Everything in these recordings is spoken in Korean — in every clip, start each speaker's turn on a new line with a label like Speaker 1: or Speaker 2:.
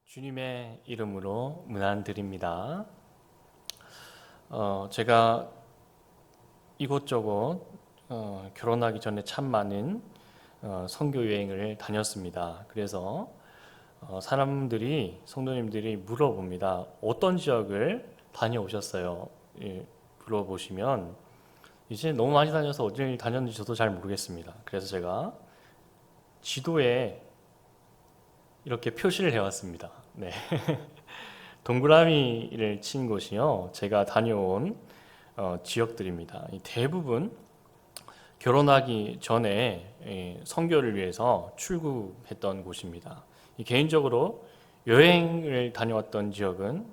Speaker 1: 주님의 이름으로 문안드립니다. 제가 이곳저곳 결혼하기 전에 참 많은 선교 여행을 다녔습니다. 그래서 성도님들이 물어봅니다. 어떤 지역을 다녀오셨어요? 물어보시면 이제 너무 많이 다녀서 어디를 다녔는지 저도 잘 모르겠습니다. 그래서 제가 지도에 이렇게 표시를 해왔습니다. 네. 동그라미를 친 곳이요, 제가 다녀온 지역들입니다. 대부분 결혼하기 전에 선교를 위해서 출국했던 곳입니다. 개인적으로 여행을 다녀왔던 지역은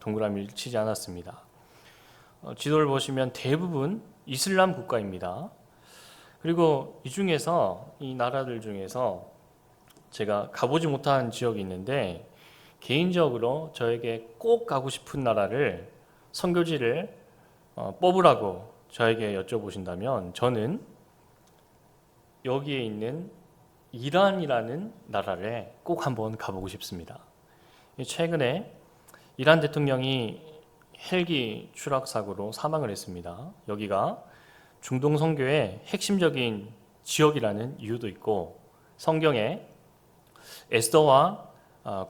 Speaker 1: 동그라미를 치지 않았습니다. 지도를 보시면 대부분 이슬람 국가입니다. 그리고 이 나라들 중에서 제가 가보지 못한 지역이 있는데, 개인적으로 저에게 꼭 가고 싶은 나라를 선교지를 뽑으라고 저에게 여쭤보신다면 저는 여기에 있는 이란이라는 나라를 꼭 한번 가보고 싶습니다. 최근에 이란 대통령이 헬기 추락 사고로 사망을 했습니다. 여기가 중동 선교의 핵심적인 지역이라는 이유도 있고, 성경에 에스더와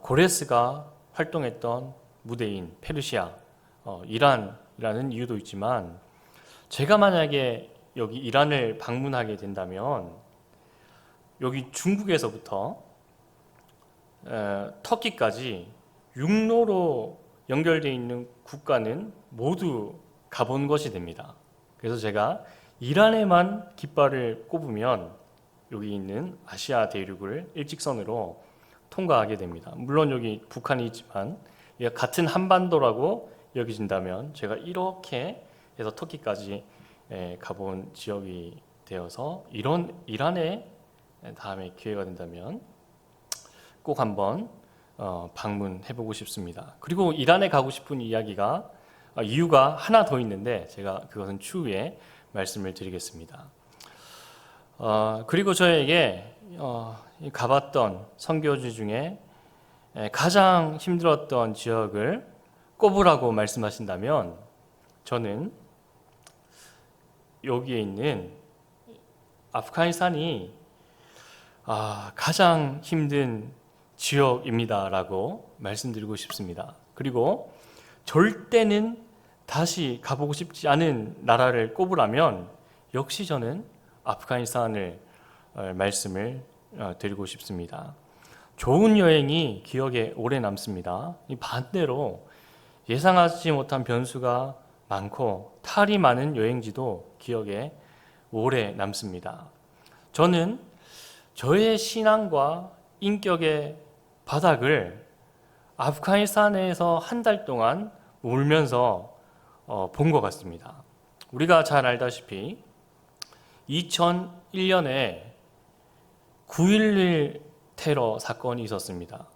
Speaker 1: 고레스가 활동했던 무대인 페르시아, 이란이라는 이유도 있지만, 제가 만약에 여기 이란을 방문하게 된다면 여기 중국에서부터 터키까지 육로로 연결되어 있는 국가는 모두 가본 것이 됩니다. 그래서 제가 이란에만 깃발을 꼽으면 여기 있는 아시아 대륙을 일직선으로 통과하게 됩니다. 물론 여기 북한이 있지만 같은 한반도라고 여기진다면 제가 이렇게 해서 터키까지 가본 지역이 되어서 이런 이란에 다음에 기회가 된다면 꼭 한번 방문해보고 싶습니다. 그리고 이란에 가고 싶은 이유가 하나 더 있는데 제가 그것은 추후에 말씀을 드리겠습니다. 그리고 저에게 가봤던 선교지 중에 가장 힘들었던 지역을 꼽으라고 말씀하신다면 저는 여기에 있는 아프가니스탄이 가장 힘든 지역입니다라고 말씀드리고 싶습니다. 그리고 절대는 다시 가보고 싶지 않은 나라를 꼽으라면 역시 저는 아프가니스탄을 말씀을 드리고 싶습니다. 좋은 여행이 기억에 오래 남습니다. 반대로 예상하지 못한 변수가 많고 탈이 많은 여행지도 기억에 오래 남습니다. 저는 저의 신앙과 인격의 바닥을 아프가니스탄에서 한 달 동안 울면서 본 것 같습니다. 우리가 잘 알다시피 2001년에 9.11 테러 사건이 있었습니다.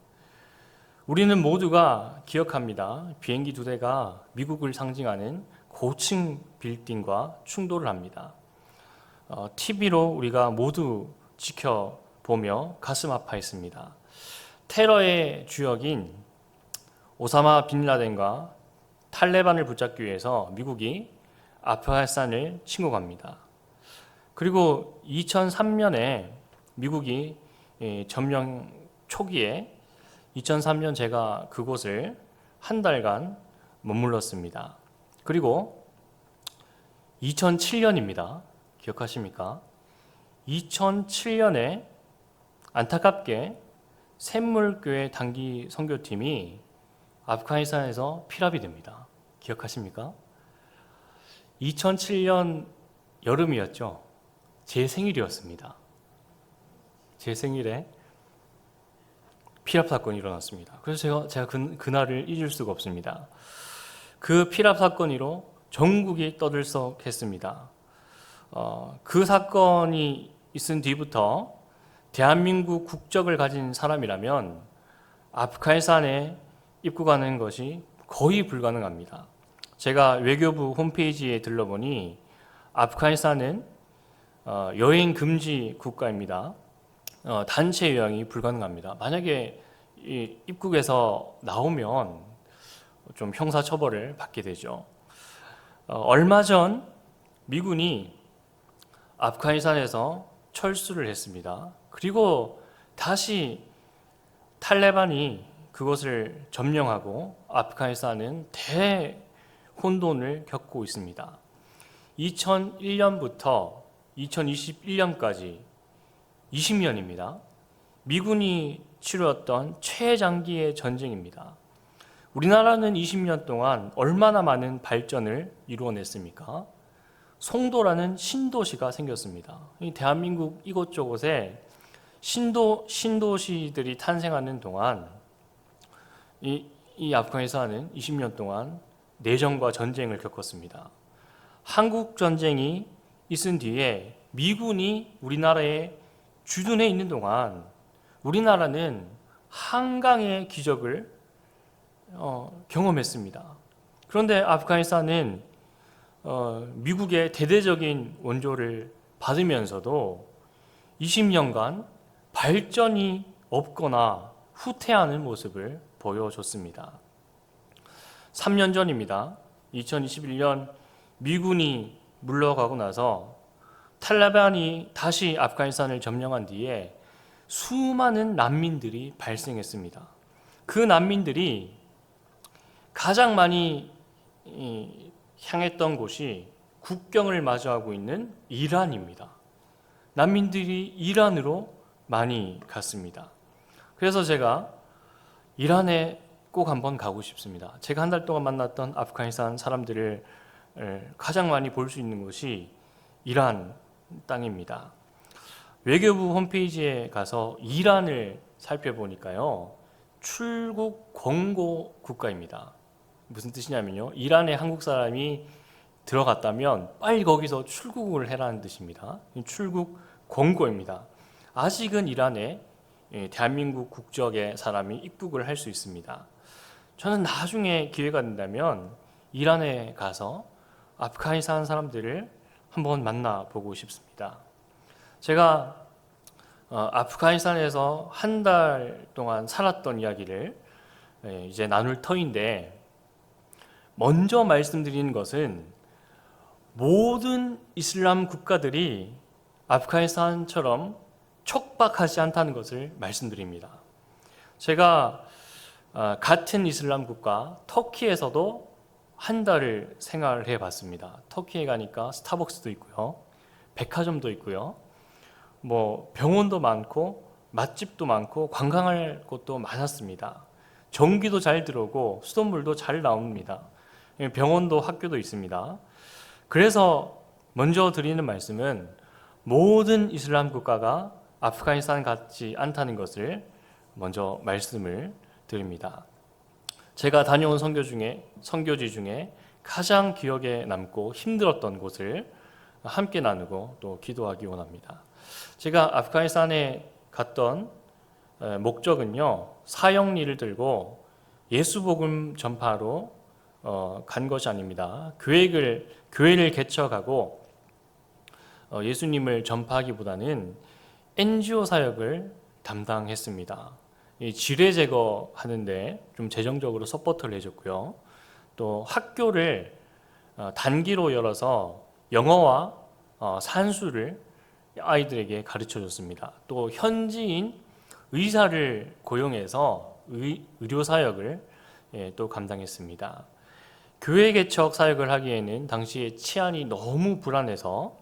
Speaker 1: 우리는 모두가 기억합니다. 비행기 2대가 미국을 상징하는 고층 빌딩과 충돌을 합니다. TV로 우리가 모두 지켜보며 가슴 아파했습니다. 테러의 주역인 오사마 빈 라덴과 탈레반을 붙잡기 위해서 미국이 아프가니스탄을 침공합니다. 그리고 2003년에 미국이 점령 초기에 2003년 제가 그곳을 한 달간 머물렀습니다. 그리고 2007년입니다. 기억하십니까? 2007년에 안타깝게 샘물교회 단기 선교팀이 아프가니스탄에서 피랍이 됩니다. 기억하십니까? 2007년 여름이었죠. 제 생일이었습니다. 제 생일에 피랍 사건이 일어났습니다. 그래서 제가 그날을 잊을 수가 없습니다. 그 피랍 사건으로 전국이 떠들썩했습니다. 그 사건이 있은 뒤부터 대한민국 국적을 가진 사람이라면 아프가니스탄에 입국하는 것이 거의 불가능합니다. 제가 외교부 홈페이지에 들러보니 아프가니스탄은 여행 금지 국가입니다. 단체 여행이 불가능합니다. 만약에 이 입국에서 나오면 좀 형사처벌을 받게 되죠. 얼마 전 미군이 아프가니스탄에서 철수를 했습니다. 그리고 다시 탈레반이 그것을 점령하고 아프가니스탄은 대혼돈을 겪고 있습니다. 2001년부터 2021년까지 20년입니다. 미군이 치루었던 최장기의 전쟁입니다. 우리나라는 20년 동안 얼마나 많은 발전을 이루어냈습니까? 송도라는 신도시가 생겼습니다. 이 대한민국 이곳저곳에 신도시들이 탄생하는 동안 이 아프가니스탄은 20년 동안 내전과 전쟁을 겪었습니다. 한국 전쟁이 있은 뒤에 미군이 우리나라에 주둔해 있는 동안 우리나라는 한강의 기적을 경험했습니다. 그런데 아프가니스탄은 미국의 대대적인 원조를 받으면서도 20년간 발전이 없거나 후퇴하는 모습을 보여줬습니다. 3년 전입니다. 2021년 미군이 물러가고 나서 탈레반이 다시 아프가니스탄을 점령한 뒤에 수많은 난민들이 발생했습니다. 그 난민들이 가장 많이 향했던 곳이 국경을 마주하고 있는 이란입니다. 난민들이 이란으로 많이 갔습니다. 그래서 제가 이란에 꼭 한번 가고 싶습니다. 제가 한 달 동안 만났던 아프가니스탄 사람들을 가장 많이 볼 수 있는 곳이 이란 땅입니다. 외교부 홈페이지에 가서 이란을 살펴보니까요, 출국 권고 국가입니다. 무슨 뜻이냐면요, 이란에 한국 사람이 들어갔다면 빨리 거기서 출국을 해라는 뜻입니다. 출국 권고입니다. 아직은 이란에 대한민국 국적의 사람이 입국을 할 수 있습니다. 저는 나중에 기회가 된다면 이란에 가서 아프가니스탄 사람들을 한번 만나보고 싶습니다. 제가 아프가니스탄에서 한 달 동안 살았던 이야기를 이제 나눌 터인데, 먼저 말씀드리는 것은 모든 이슬람 국가들이 아프가니스탄처럼 촉박하지 않다는 것을 말씀드립니다. 제가 같은 이슬람 국가 터키에서도 한 달을 생활을 해봤습니다. 터키에 가니까 스타벅스도 있고요, 백화점도 있고요, 뭐 병원도 많고 맛집도 많고 관광할 곳도 많았습니다. 전기도 잘 들어오고 수돗물도 잘 나옵니다. 병원도 학교도 있습니다. 그래서 먼저 드리는 말씀은 모든 이슬람 국가가 아프가니스탄 같지 않다는 것을 먼저 말씀을 드립니다. 제가 다녀온 선교지 중에 가장 기억에 남고 힘들었던 곳을 함께 나누고 또 기도하기 원합니다. 제가 아프가니스탄에 갔던 목적은요, 사형리를 들고 예수복음 전파로 간 것이 아닙니다. 교회를 개척하고 예수님을 전파하기보다는 NGO 사역을 담당했습니다. 이 지뢰 제거하는데 좀 재정적으로 서포트를 해줬고요. 또 학교를 단기로 열어서 영어와 산수를 아이들에게 가르쳐 줬습니다. 또 현지인 의사를 고용해서 의료 사역을 또 감당했습니다. 교회 개척 사역을 하기에는 당시에 치안이 너무 불안해서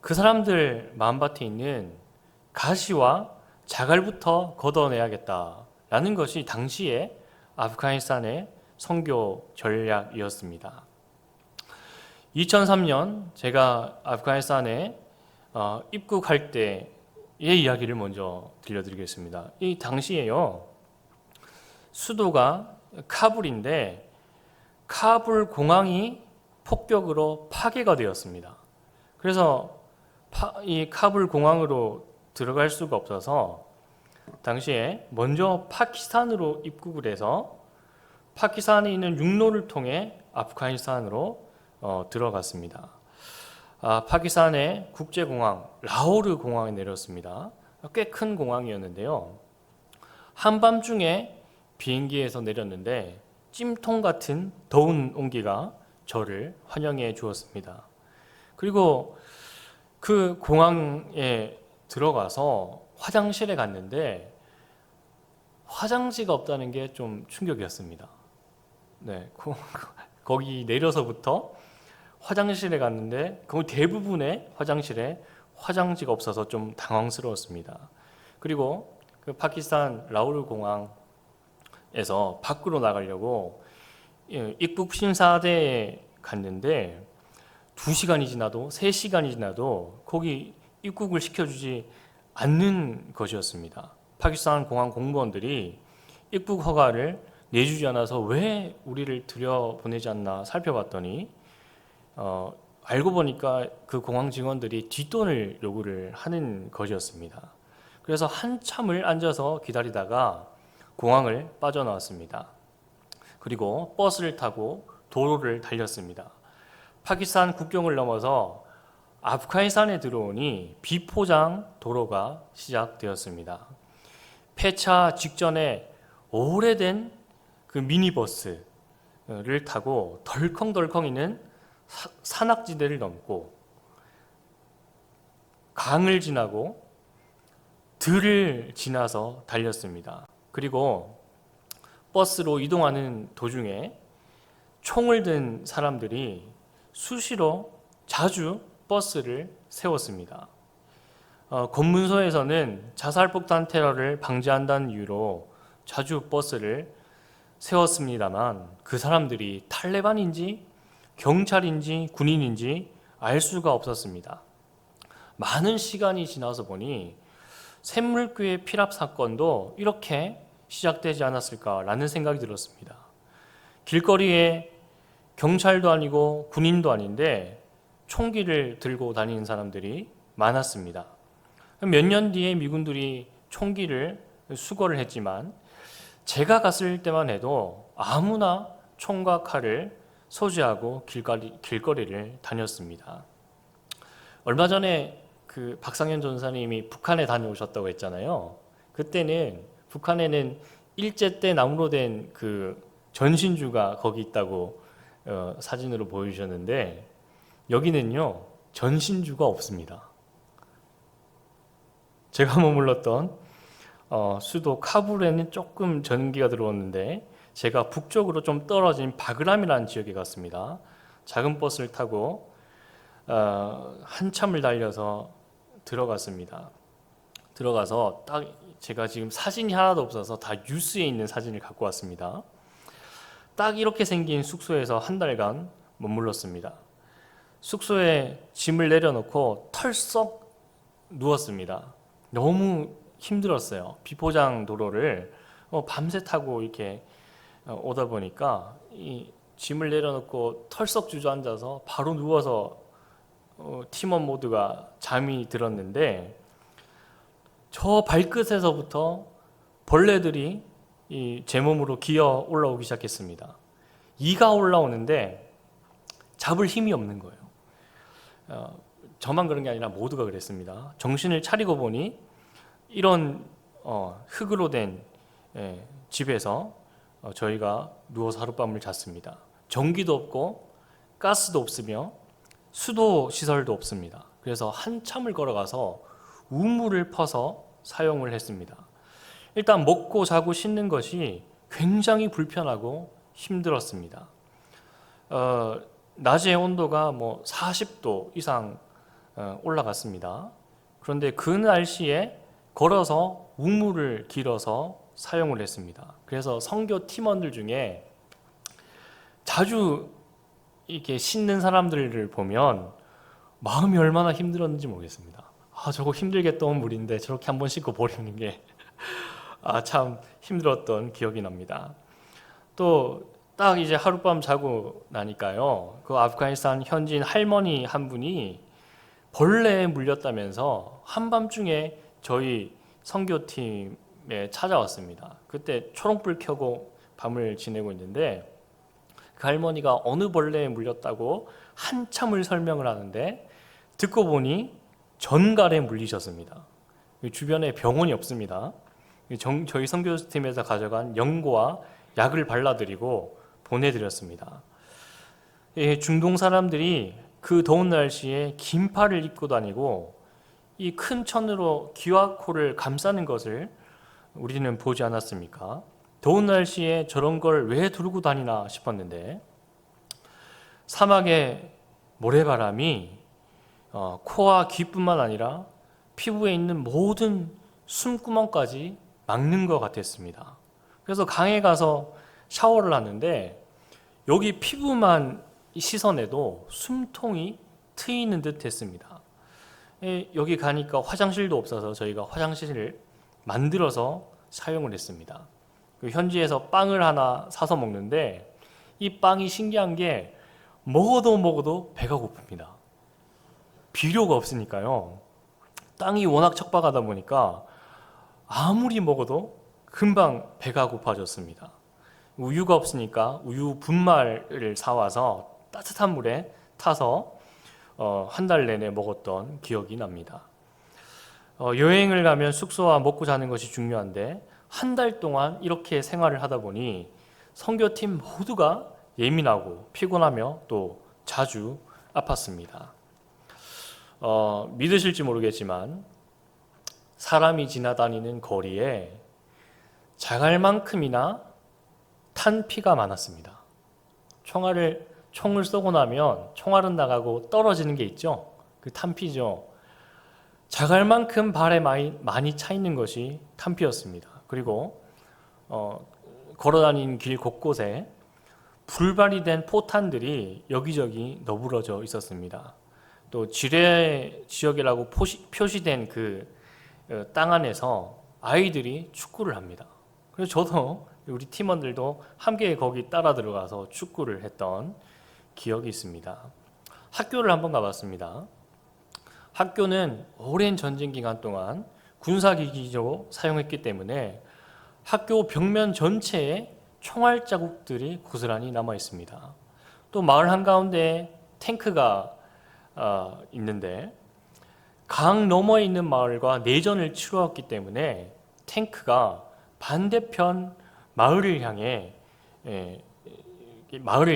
Speaker 1: 그 사람들 마음밭에 있는 가시와 자갈부터 걷어내야겠다라는 것이 당시에 아프가니스탄의 선교 전략이었습니다. 2003년 제가 아프가니스탄에 입국할 때의 이야기를 먼저 들려드리겠습니다. 이 당시에요, 수도가 카불인데 카불 공항이 폭격으로 파괴가 되었습니다. 그래서 이 카불 공항으로 들어갈 수가 없어서 당시에 먼저 파키스탄으로 입국을 해서 파키스탄에 있는 육로를 통해 아프가니스탄으로 들어갔습니다. 파키스탄의 국제공항 라호르 공항에 내렸습니다. 꽤 큰 공항이었는데요, 한밤중에 비행기에서 내렸는데 찜통 같은 더운 온기가 저를 환영해 주었습니다. 그리고 그 공항에 들어가서 화장실에 갔는데 화장지가 없다는 게 좀 충격이었습니다. 네, 거기 내려서부터 화장실에 갔는데 거의 대부분의 화장실에 화장지가 없어서 좀 당황스러웠습니다. 그리고 그 파키스탄 라우르 공항에서 밖으로 나가려고 입국 심사대에 갔는데 2시간이 지나도 3시간이 지나도 거기 입국을 시켜주지 않는 것이었습니다. 파키스탄 공항 공무원들이 입국 허가를 내주지 않아서 왜 우리를 들여보내지 않나 살펴봤더니 알고 보니까 그 공항 직원들이 뒷돈을 요구를 하는 것이었습니다. 그래서 한참을 앉아서 기다리다가 공항을 빠져나왔습니다. 그리고 버스를 타고 도로를 달렸습니다. 파키스탄 국경을 넘어서 아프가니스탄에 들어오니 비포장 도로가 시작되었습니다. 폐차 직전에 오래된 그 미니버스를 타고 덜컹덜컹이는 산악지대를 넘고 강을 지나고 들을 지나서 달렸습니다. 그리고 버스로 이동하는 도중에 총을 든 사람들이 수시로 자주 버스를 세웠습니다. 검문소에서는 자살폭탄 테러를 방지한다는 이유로 자주 버스를 세웠습니다만 그 사람들이 탈레반인지 경찰인지 군인인지 알 수가 없었습니다. 많은 시간이 지나서 보니 샘물교회 피랍 사건도 이렇게 시작되지 않았을까라는 생각이 들었습니다. 길거리에 경찰도 아니고 군인도 아닌데 총기를 들고 다니는 사람들이 많았습니다. 몇 년 뒤에 미군들이 총기를 수거를 했지만 제가 갔을 때만 해도 아무나 총과 칼을 소지하고 길거리를 다녔습니다. 얼마 전에 그 박상현 전사님이 북한에 다녀오셨다고 했잖아요. 그때는 북한에는 일제 때 나무로 된 그 전신주가 거기 있다고 사진으로 보여주셨는데 여기는요 전신주가 없습니다. 제가 머물렀던 수도 카불에는 조금 전기가 들어왔는데 제가 북쪽으로 좀 떨어진 바그람이라는 지역에 갔습니다. 작은 버스를 타고 한참을 달려서 들어갔습니다. 들어가서 딱 제가 지금 사진이 하나도 없어서 다 뉴스에 있는 사진을 갖고 왔습니다. 딱 이렇게 생긴 숙소에서 한 달간 머물렀습니다. 숙소에 짐을 내려놓고 털썩 누웠습니다. 너무 힘들었어요. 비포장 도로를 밤새 타고 이렇게 오다 보니까 이 짐을 내려놓고 털썩 주저앉아서 바로 누워서 팀원 모두가 잠이 들었는데 저 발끝에서부터 벌레들이 제 몸으로 기어 올라오기 시작했습니다. 이가 올라오는데 잡을 힘이 없는 거예요. 저만 그런 게 아니라 모두가 그랬습니다. 정신을 차리고 보니 이런 흙으로 된 집에서 저희가 누워서 하룻밤을 잤습니다. 전기도 없고 가스도 없으며 수도 시설도 없습니다. 그래서 한참을 걸어가서 우물을 퍼서 사용을 했습니다. 일단 먹고 자고 씻는 것이 굉장히 불편하고 힘들었습니다. 낮의 온도가 뭐 40도 이상 올라갔습니다. 그런데 그 날씨에 걸어서 우물을 길어서 사용을 했습니다. 그래서 선교 팀원들 중에 자주 이렇게 씻는 사람들을 보면 마음이 얼마나 힘들었는지 모르겠습니다. 저거 힘들게 떠온 물인데 저렇게 한번 씻고 버리는 게 참 힘들었던 기억이 납니다. 또 딱 이제 하룻밤 자고 나니까요, 그 아프가니스탄 현지인 할머니 한 분이 벌레에 물렸다면서 한밤중에 저희 선교팀에 찾아왔습니다. 그때 초롱불 켜고 밤을 지내고 있는데 그 할머니가 어느 벌레에 물렸다고 한참을 설명을 하는데 듣고 보니 전갈에 물리셨습니다. 주변에 병원이 없습니다. 저희 선교팀에서 가져간 연고와 약을 발라드리고 보내드렸습니다. 중동 사람들이 그 더운 날씨에 긴팔을 입고 다니고 이 큰 천으로 귀와 코를 감싸는 것을 우리는 보지 않았습니까? 더운 날씨에 저런 걸 왜 들고 다니나 싶었는데, 사막의 모래바람이 코와 귀뿐만 아니라 피부에 있는 모든 숨구멍까지 막는 것 같았습니다. 그래서 강에 가서 샤워를 하는데 여기 피부만 씻어내도 숨통이 트이는 듯 했습니다. 여기 가니까 화장실도 없어서 저희가 화장실을 만들어서 사용을 했습니다. 현지에서 빵을 하나 사서 먹는데 이 빵이 신기한 게 먹어도 배가 고픕니다. 비료가 없으니까요. 땅이 워낙 척박하다 보니까 아무리 먹어도 금방 배가 고파졌습니다. 우유가 없으니까 우유 분말을 사와서 따뜻한 물에 타서 한 달 내내 먹었던 기억이 납니다. 여행을 가면 숙소와 먹고 자는 것이 중요한데 한 달 동안 이렇게 생활을 하다 보니 선교팀 모두가 예민하고 피곤하며 또 자주 아팠습니다. 믿으실지 모르겠지만 사람이 지나다니는 거리에 자갈만큼이나 탄 피가 많았습니다. 총을 쏘고 나면 총알은 나가고 떨어지는 게 있죠. 그 탄피죠. 자갈만큼 발에 많이 차 있는 것이 탄피였습니다. 그리고 걸어다니는 길 곳곳에 불발이 된 포탄들이 여기저기 너부러져 있었습니다. 또 지뢰 지역이라고 표시된 그 땅 안에서 아이들이 축구를 합니다. 그래서 저도 우리 팀원들도 함께 거기 따라 들어가서 축구를 했던 기억이 있습니다. 학교를 한번 가봤습니다. 학교는 오랜 전쟁 기간 동안 군사기지로 사용했기 때문에 학교 벽면 전체에 총알 자국들이 고스란히 남아 있습니다. 또 마을 한가운데 탱크가 있는데 강 너머에 있는 마을과 내전을 치루었기 때문에 탱크가 반대편 마을을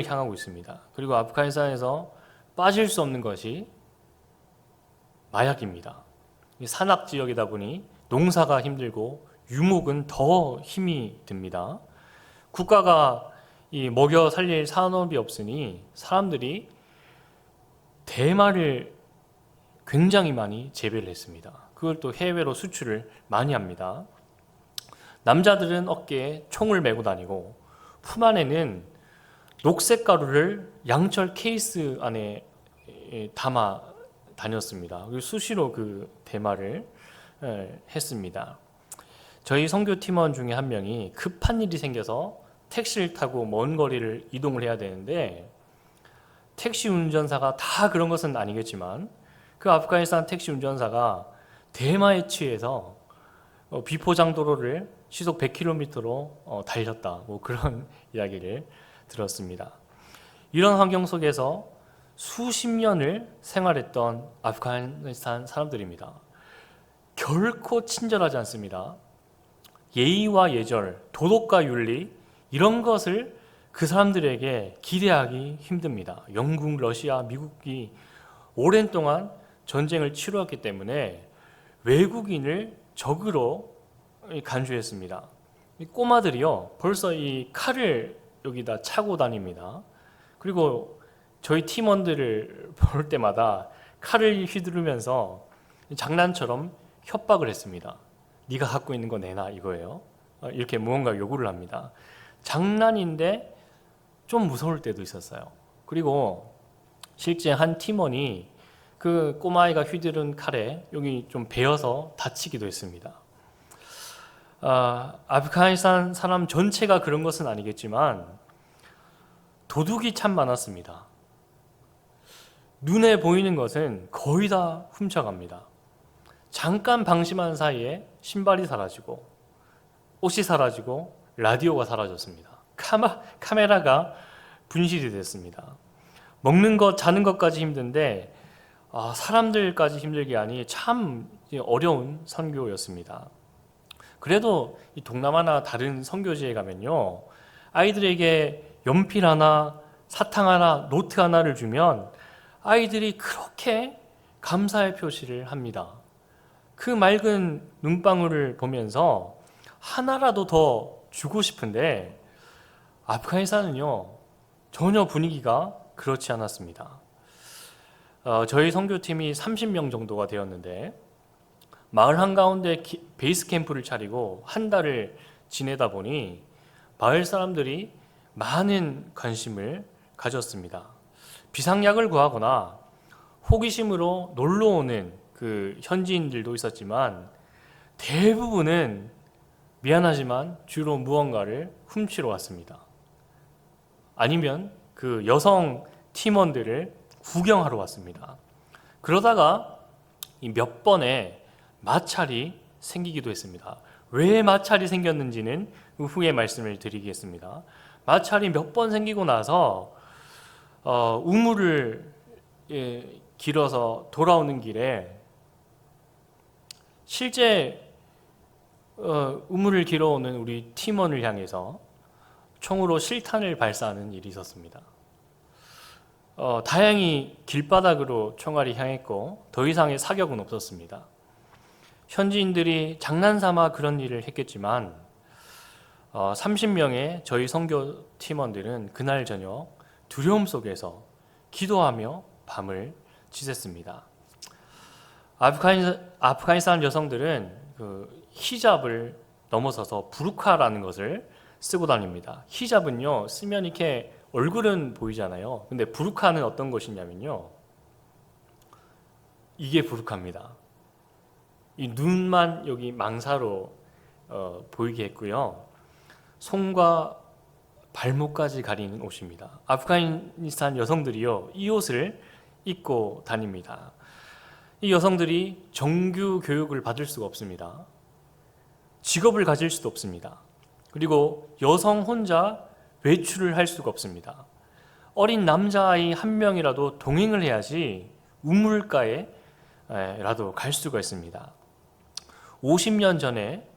Speaker 1: 향하고 있습니다. 그리고 아프가니스탄에서 빠질 수 없는 것이 마약입니다. 산악 지역이다 보니 농사가 힘들고 유목은 더 힘이 듭니다. 국가가 먹여 살릴 산업이 없으니 사람들이 대마를 굉장히 많이 재배를 했습니다. 그걸 또 해외로 수출을 많이 합니다. 남자들은 어깨에 총을 메고 다니고 품 안에는 녹색 가루를 양철 케이스 안에 담아 다녔습니다. 그리고 수시로 그 대마를 했습니다. 저희 선교 팀원 중에 한 명이 급한 일이 생겨서 택시를 타고 먼 거리를 이동을 해야 되는데 택시 운전사가 다 그런 것은 아니겠지만 그 아프가니스탄 택시 운전사가 대마에 취해서 비포장도로를 시속 100km로 달렸다. 그런 이야기를 들었습니다. 이런 환경 속에서 수십 년을 생활했던 아프가니스탄 사람들입니다. 결코 친절하지 않습니다. 예의와 예절, 도덕과 윤리 이런 것을 그 사람들에게 기대하기 힘듭니다. 영국, 러시아, 미국이 오랜 동안 전쟁을 치루었기 때문에 외국인을 적으로 간주했습니다. 이 꼬마들이요 벌써 이 칼을 여기다 차고 다닙니다. 그리고 저희 팀원들을 볼 때마다 칼을 휘두르면서 장난처럼 협박을 했습니다. 네가 갖고 있는 거 내놔 이거예요. 이렇게 무언가 요구를 합니다. 장난인데 좀 무서울 때도 있었어요. 그리고 실제 한 팀원이 그 꼬마아이가 휘두른 칼에 여기 좀 베어서 다치기도 했습니다. 아프가니스탄 사람 전체가 그런 것은 아니겠지만 도둑이 참 많았습니다. 눈에 보이는 것은 거의 다 훔쳐갑니다. 잠깐 방심한 사이에 신발이 사라지고 옷이 사라지고 라디오가 사라졌습니다. 카메라가 분실이 됐습니다. 먹는 것, 자는 것까지 힘든데 사람들까지 힘들게 하니 참 어려운 선교였습니다. 그래도 이 동남아나 다른 선교지에 가면요, 아이들에게 연필 하나, 사탕 하나, 노트 하나를 주면 아이들이 그렇게 감사의 표시를 합니다. 그 맑은 눈방울을 보면서 하나라도 더 주고 싶은데, 아프가니스탄은요 전혀 분위기가 그렇지 않았습니다. 저희 선교팀이 30명 정도가 되었는데, 마을 한가운데 베이스 캠프를 차리고 한 달을 지내다 보니 마을 사람들이 많은 관심을 가졌습니다. 비상약을 구하거나 호기심으로 놀러 오는 그 현지인들도 있었지만, 대부분은 미안하지만 주로 무언가를 훔치러 왔습니다. 아니면 그 여성 팀원들을 구경하러 왔습니다. 그러다가 몇 번의 마찰이 생기기도 했습니다. 왜 마찰이 생겼는지는 후에 말씀을 드리겠습니다. 마찰이 몇 번 생기고 나서 우물을 길어서 돌아오는 길에 실제 우물을 길어오는 우리 팀원을 향해서 총으로 실탄을 발사하는 일이 있었습니다. 다행히 길바닥으로 총알이 향했고 더 이상의 사격은 없었습니다. 현지인들이 장난삼아 그런 일을 했겠지만 30명의 저희 선교 팀원들은 그날 저녁 두려움 속에서 기도하며 밤을 지샜습니다. 아프가니스탄 여성들은 그 히잡을 넘어서서 부르카라는 것을 쓰고 다닙니다. 히잡은요, 쓰면 이렇게 얼굴은 보이잖아요. 근데 부르카는 어떤 것이냐면요, 이게 부르카입니다. 이 눈만 여기 망사로 보이게 했고요, 손과 발목까지 가리는 옷입니다. 아프가니스탄 여성들이요, 이 옷을 입고 다닙니다. 이 여성들이 정규 교육을 받을 수가 없습니다. 직업을 가질 수도 없습니다. 그리고 여성 혼자 외출을 할 수가 없습니다. 어린 남자아이 한 명이라도 동행을 해야지 우물가에 라도 갈 수가 있습니다. 50년 전에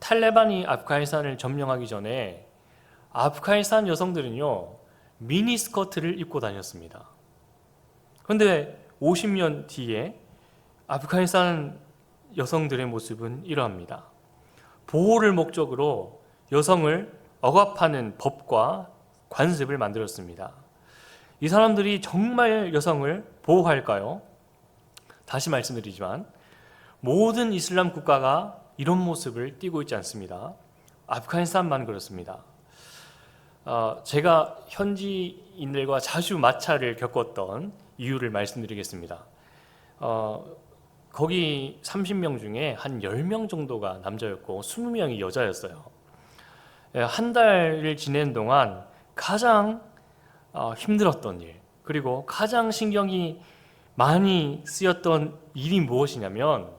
Speaker 1: 탈레반이 아프가니스탄을 점령하기 전에 아프가니스탄 여성들은요, 미니스커트를 입고 다녔습니다. 그런데 50년 뒤에 아프가니스탄 여성들의 모습은 이러합니다. 보호를 목적으로 여성을 억압하는 법과 관습을 만들었습니다. 이 사람들이 정말 여성을 보호할까요? 다시 말씀드리지만 모든 이슬람 국가가 이런 모습을 띠고 있지 않습니다. 아프가니스탄만 그렇습니다. 제가 현지인들과 자주 마찰을 겪었던 이유를 말씀드리겠습니다. 거기 30명 중에 한 10명 정도가 남자였고 20명이 여자였어요. 한 달을 지낸 동안 가장 힘들었던 일, 그리고 가장 신경이 많이 쓰였던 일이 무엇이냐면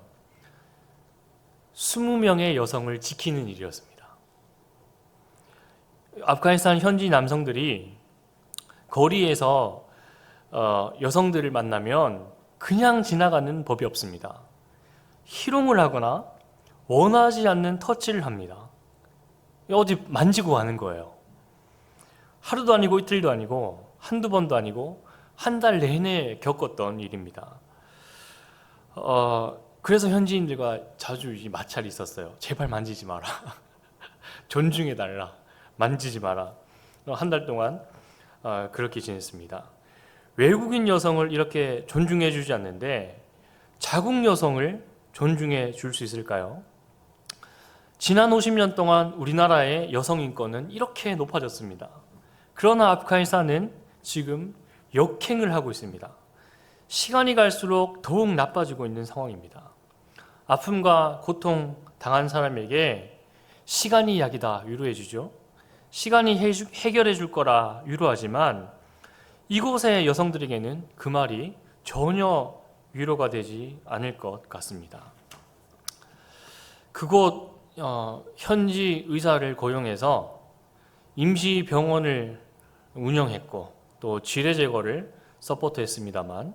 Speaker 1: 20명의 여성을 지키는 일이었습니다. 아프가니스탄 현지 남성들이 거리에서 여성들을 만나면 그냥 지나가는 법이 없습니다. 희롱을 하거나 원하지 않는 터치를 합니다. 어디 만지고 가는 거예요. 하루도 아니고 이틀도 아니고 한두 번도 아니고 한 달 내내 겪었던 일입니다. 그래서 현지인들과 자주 이 마찰이 있었어요. 제발 만지지 마라. 존중해달라. 만지지 마라. 한 달 동안 그렇게 지냈습니다. 외국인 여성을 이렇게 존중해 주지 않는데 자국 여성을 존중해 줄 수 있을까요? 지난 50년 동안 우리나라의 여성 인권은 이렇게 높아졌습니다. 그러나 아프가니스탄은 지금 역행을 하고 있습니다. 시간이 갈수록 더욱 나빠지고 있는 상황입니다. 아픔과 고통 당한 사람에게 시간이 약이다 위로해 주죠. 시간이 해결해 줄 거라 위로하지만 이곳의 여성들에게는 그 말이 전혀 위로가 되지 않을 것 같습니다. 그곳 현지 의사를 고용해서 임시 병원을 운영했고 또 지뢰 제거를 서포트했습니다만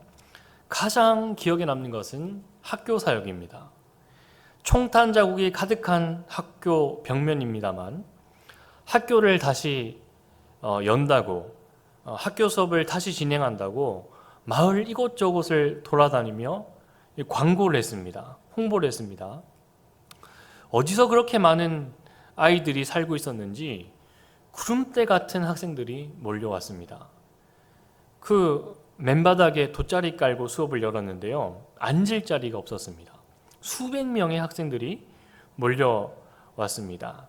Speaker 1: 가장 기억에 남는 것은 학교 사역입니다. 총탄 자국이 가득한 학교 벽면입니다만 학교를 다시 연다고 학교 수업을 다시 진행한다고 마을 이곳저곳을 돌아다니며 광고를 했습니다. 홍보를 했습니다. 어디서 그렇게 많은 아이들이 살고 있었는지 구름대 같은 학생들이 몰려왔습니다. 그 맨바닥에 돗자리 깔고 수업을 열었는데요. 앉을 자리가 없었습니다. 수백 명의 학생들이 몰려왔습니다.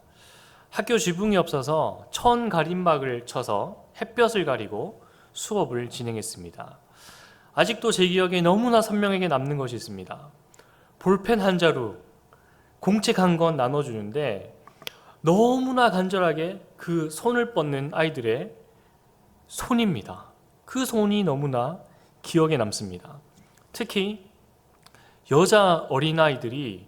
Speaker 1: 학교 지붕이 없어서 천 가림막을 쳐서 햇볕을 가리고 수업을 진행했습니다. 아직도 제 기억에 너무나 선명하게 남는 것이 있습니다. 볼펜 한 자루, 공책 한 권 나눠주는데 너무나 간절하게 그 손을 뻗는 아이들의 손입니다. 그 손이 너무나 기억에 남습니다. 특히 여자 어린아이들이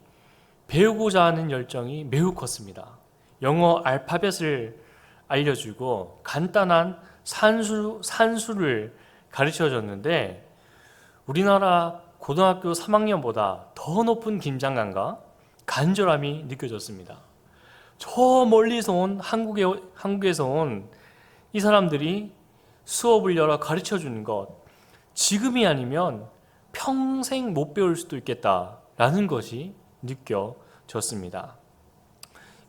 Speaker 1: 배우고자 하는 열정이 매우 컸습니다. 영어 알파벳을 알려주고 간단한 산수를 가르쳐줬는데 우리나라 고등학교 3학년보다 더 높은 긴장감과 간절함이 느껴졌습니다. 저 멀리서 온 한국에서 온 이 사람들이 수업을 열어 가르쳐주는 것, 지금이 아니면 평생 못 배울 수도 있겠다라는 것이 느껴졌습니다.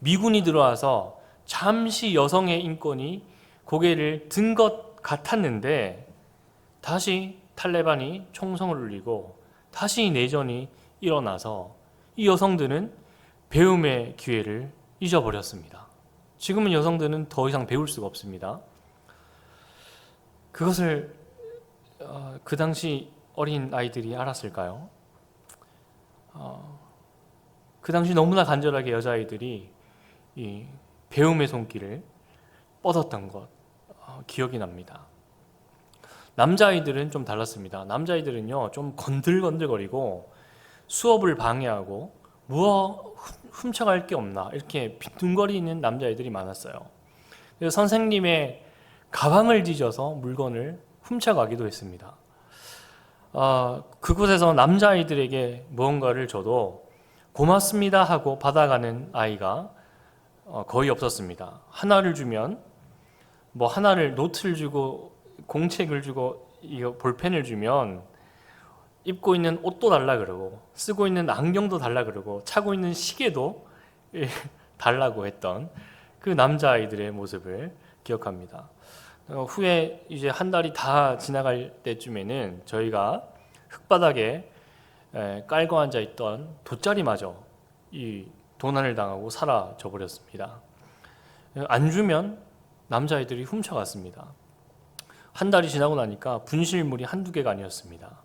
Speaker 1: 미군이 들어와서 잠시 여성의 인권이 고개를 든 것 같았는데 다시 탈레반이 총성을 울리고 다시 내전이 일어나서 이 여성들은 배움의 기회를 잊어버렸습니다. 지금은 여성들은 더 이상 배울 수가 없습니다. 그것을 그 당시 어린 아이들이 알았을까요? 그 당시 너무나 간절하게 여자아이들이 이 배움의 손길을 뻗었던 것 기억이 납니다. 남자아이들은 좀 달랐습니다. 남자아이들은요 좀 건들건들거리고 수업을 방해하고 뭐 훔쳐갈 게 없나 이렇게 빈둥거리는 남자아이들이 많았어요. 그래서 선생님의 가방을 뒤져서 물건을 훔쳐가기도 했습니다. 그곳에서 남자아이들에게 무언가를 줘도 고맙습니다 하고 받아가는 아이가 거의 없었습니다. 하나를 주면 하나를 노트를 주고 공책을 주고 이거 볼펜을 주면 입고 있는 옷도 달라 그러고 쓰고 있는 안경도 달라 그러고 차고 있는 시계도 달라고 했던 그 남자아이들의 모습을 기억합니다. 후에 이제 한 달이 다 지나갈 때쯤에는 저희가 흙바닥에 깔고 앉아 있던 돗자리마저 이 도난을 당하고 사라져 버렸습니다. 안 주면 남자아이들이 훔쳐갔습니다. 한 달이 지나고 나니까 분실물이 한두 개가 아니었습니다.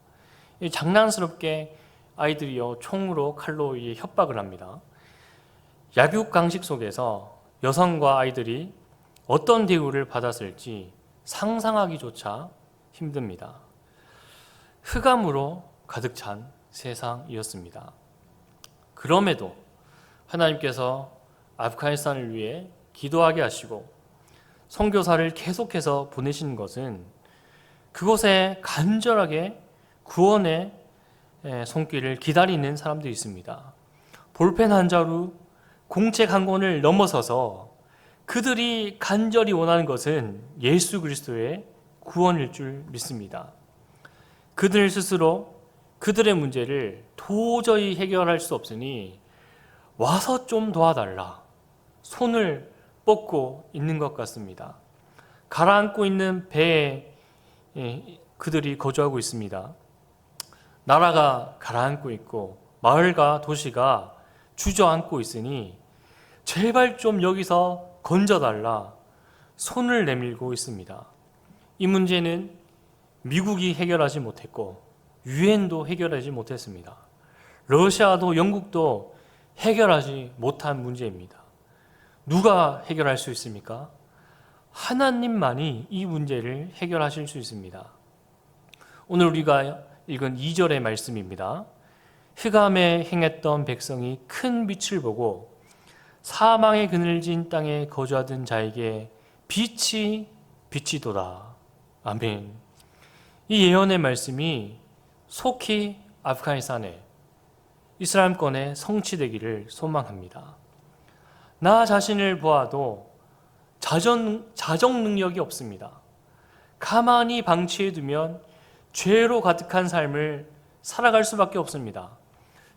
Speaker 1: 장난스럽게 아이들이요 총으로 칼로 협박을 합니다. 약육강식 속에서 여성과 아이들이 어떤 대우를 받았을지 상상하기조차 힘듭니다. 흑암으로 가득 찬 세상이었습니다. 그럼에도 하나님께서 아프가니스탄을 위해 기도하게 하시고 선교사를 계속해서 보내시는 것은 그곳에 간절하게 구원의 손길을 기다리는 사람들이 있습니다. 볼펜 한 자루, 공책 한 권을 넘어서서 그들이 간절히 원하는 것은 예수 그리스도의 구원일 줄 믿습니다. 그들 스스로 그들의 문제를 도저히 해결할 수 없으니 와서 좀 도와달라. 손을 뻗고 있는 것 같습니다. 가라앉고 있는 배에 그들이 거주하고 있습니다. 나라가 가라앉고 있고 마을과 도시가 주저앉고 있으니 제발 좀 여기서 건져달라 손을 내밀고 있습니다. 이 문제는 미국이 해결하지 못했고 유엔도 해결하지 못했습니다. 러시아도 영국도 해결하지 못한 문제입니다. 누가 해결할 수 있습니까? 하나님만이 이 문제를 해결하실 수 있습니다. 오늘 우리가 읽은 2절의 말씀입니다. 흑암에 행했던 백성이 큰 빛을 보고 사망의 그늘진 땅에 거주하던 자에게 빛이 비치도다. 아멘. 이 예언의 말씀이 속히 아프가니스탄에 이슬람권의 성취되기를 소망합니다. 나 자신을 보아도 자정 능력이 없습니다. 가만히 방치해두면 죄로 가득한 삶을 살아갈 수밖에 없습니다.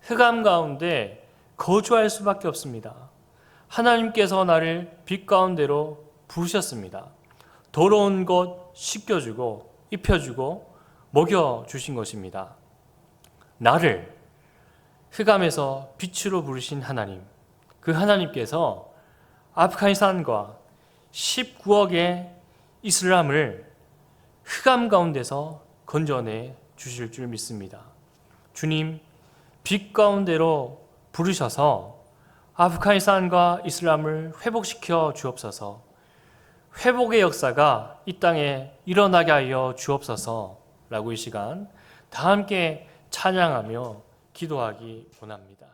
Speaker 1: 흑암 가운데 거주할 수밖에 없습니다. 하나님께서 나를 빛 가운데로 부르셨습니다. 더러운 것 씻겨주고 입혀주고 먹여주신 것입니다. 나를 흑암에서 빛으로 부르신 하나님, 그 하나님께서 아프가니스탄과 19억의 이슬람을 흑암 가운데서 건져내 주실 줄 믿습니다. 주님, 빛 가운데로 부르셔서 아프가니스탄과 이슬람을 회복시켜 주옵소서. 회복의 역사가 이 땅에 일어나게 하여 주옵소서라고 이 시간 다 함께 찬양하며 기도하기 원합니다.